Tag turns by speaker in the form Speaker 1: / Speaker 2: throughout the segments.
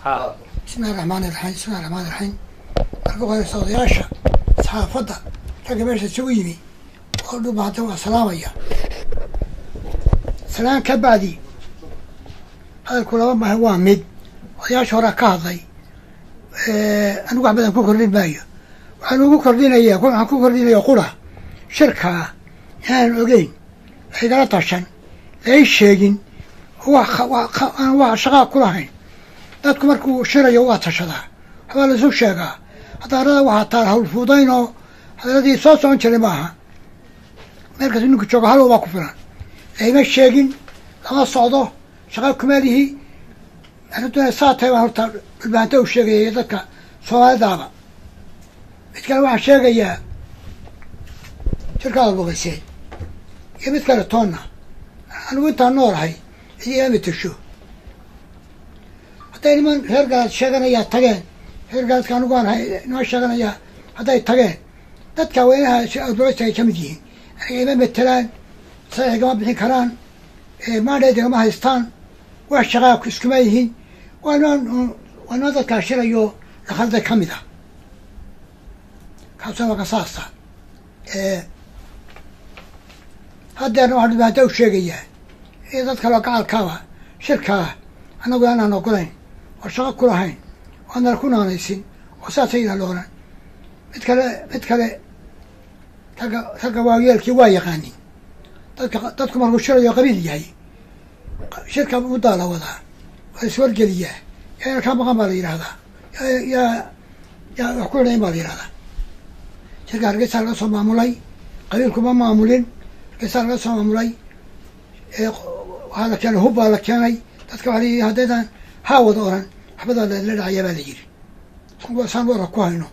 Speaker 1: بسم الله الرحمن الرحيم بسم الله الرحمن الرحيم marka soodayaasha saxaafadda ragga meesha isugu yimi oo dhumaanta waa salaamaya salaan ka bacdi hadalku laba maahan waa mid odayaasha hore ka hadlay anigu wax badan ku kordhin maayo waxaan ku kordhinayaa qura shirka aan ogeyn igala tashan ay sheegin wax shaqaa ku lahayn dadku markuu shirayo waa tashadaa waxbaa la isu sheegaa hadaarada waxaa taal hawl fuudayn oo hadaladii soo socon jiray maaha meelkaas ninku joogo halow baa ku filan ayma sheegin lama socdo shaqa kumeelihii maxaa saa tahay baan horta dhulbaanta u sheegaya iyo dadka soomaalidaaba mid kale waxaan sheegayaa shirkaada bogayseen iyo mid kale toonna anigu intaan noolahay idii ama tasho hadday niman reer galaad sheeganayaa tageen reer galaadka anigu aan noo sheeganayaa hadday tageen dadka weynaha adboysta ay ka mid yihiin aniga ima matelaan saxiix igama bixin karaan maandheed igama haystaan wax shaqaa iskuma yihiin waa noo dadkaa shirayo dhaqalda ka mid ah kaasuna waa ka saasa haddeerna waxaan dhibaato u sheegayaa iyo dad kaloo gacalkaaba shirkaa annagu aanaan ogolayn oo shaqo ku lahayn oo nala ku naanaysin oo saasayna loonan mid kale ragga waayeelkii waa yaqaanin dadku markuu shirayo qabiil yahay shirka muddaa la wadaa waa iswargeliyaa yaa ka maqan baa la yidhahdaa yaa wax ku hidhayn baa la yidhahdaa shirka hargeysaa laga soo maamulay qabiilkuma maamulin hargeysaa laga soo maamulay waxaa la keenay hub baa la keenay dadka waa layii haddaydan haa wada oran waxbadaa la dhacayaa baa la yidhi saan wara ku hayno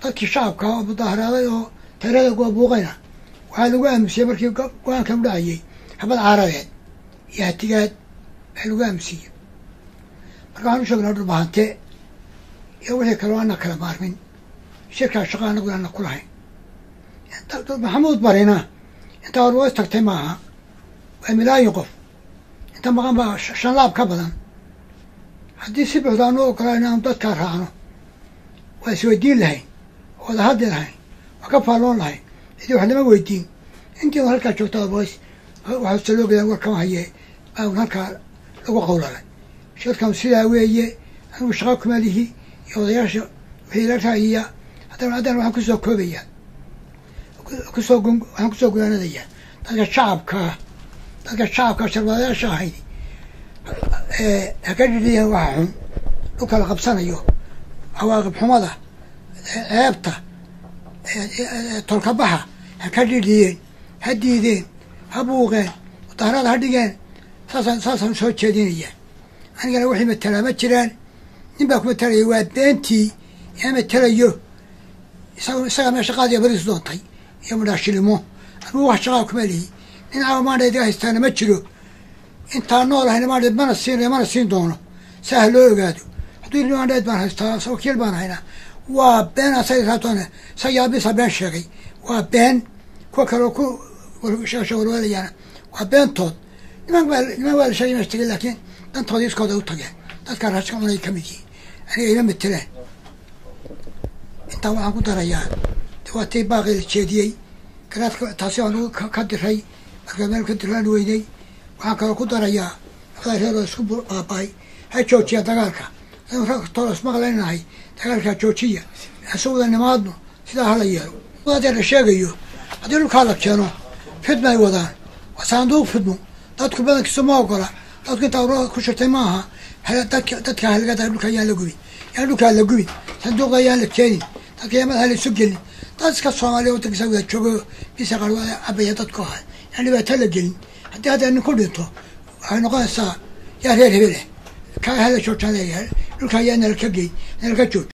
Speaker 1: dadkii shacabka oo mudaharaaday oo teerada buuqayna waxaa lagu aamusiyey markii go-aanka u dhacayay xabad caaradeed iyo hatigaad waxaa lagu aamusiyey marka waxaan u sheegnaa dhulbahante iyo wixii kale ana kala maarmin shirkaa shaqa anagu ana ku lahayn maxamuud barina intaa horwa tagtay maaha waa milaayin qof inta maqan baa shan laab ka badan haddii si buuxda anu ogolayn aanu dadkaa raacno waa isweydiin lahayn wada hadli lahayn waa ka faalloon lahayn idii wax lama weydiin intii un halkaa joogtada boys waxaa saloogayaa warkama haye baa un halkaa lagu qawlalay shirkan sidaa weeye anigu shaqa kuma lihi iyo odayaasha wixii la raayiya haddana waxaan kusoo koobayaa waxaan kusoo gudaanadayaa dadka shacabka sharbaadayaasha ahayd ha ka dhidhiyeen waxa xun dhulka la qabsanayo cawaaqib xumada ceebta tolkabaxa ha ka dhidhiyeen ha diideen ha buuqeen mudaharada ha dhigeen saasaan soo jeedinayaa anigana wixii matelaa ma jiraan nin baa ku matalaya waa beentii yaa matelayo isaga meesha qaadiya baris doontay iyo mudhaashilimo anigu wax shaqaa kuma lihi nin caawa maandheed iga haystaana ma jiro intaan noolahayna maandheed mana siin doono saa ha loo ogaado hadduu yidhi maandheed baan haystaa wakiil baan haynaa waa been asaga raabtoona sayaabisa been sheegay waa been kuwa kaleo ku warwalayaana waa beentood niman waa la sheegay meesha tegay laakiin dantooda iskooda u tageen dadkaa raashka cunay ka mid yihiin aniga ima matelaan intaa waxaan ku darayaa waa tii baaqi la jeediyey garaadka taasi aan ka diray markaa meel ka diraan weynay waxaan kaloo ku darayaa labada reer oo isku baaba'ay ha joojiya dagaalka toolos maqlaynahay dagaalkaa joojiya ase wada nimaadno sidaa hala yeelo adeer la sheegayo haddii dhulkaa la keeno fidma ay wadaan waa saanduuq fidmo dadku badankiisa ma ogola dadku intaa ur ku shirtay maaha dadka halgada dhulka ayaan la gubin yaan dhulkaa la gubin sanduuqa ayaan la keenin dadka yamadaha la isu gelin dad iska soomaaliya wadankiisa wada joogo bisa qaar waa cabaya dadku ahay yaan dhibaato la gelin haddii hadda nin ku dhinto waxay noqonaysaa yaa reer hebeleh kaa hala joojaan leeyahay dhulka ayaa nalaka geyn nalaka jooj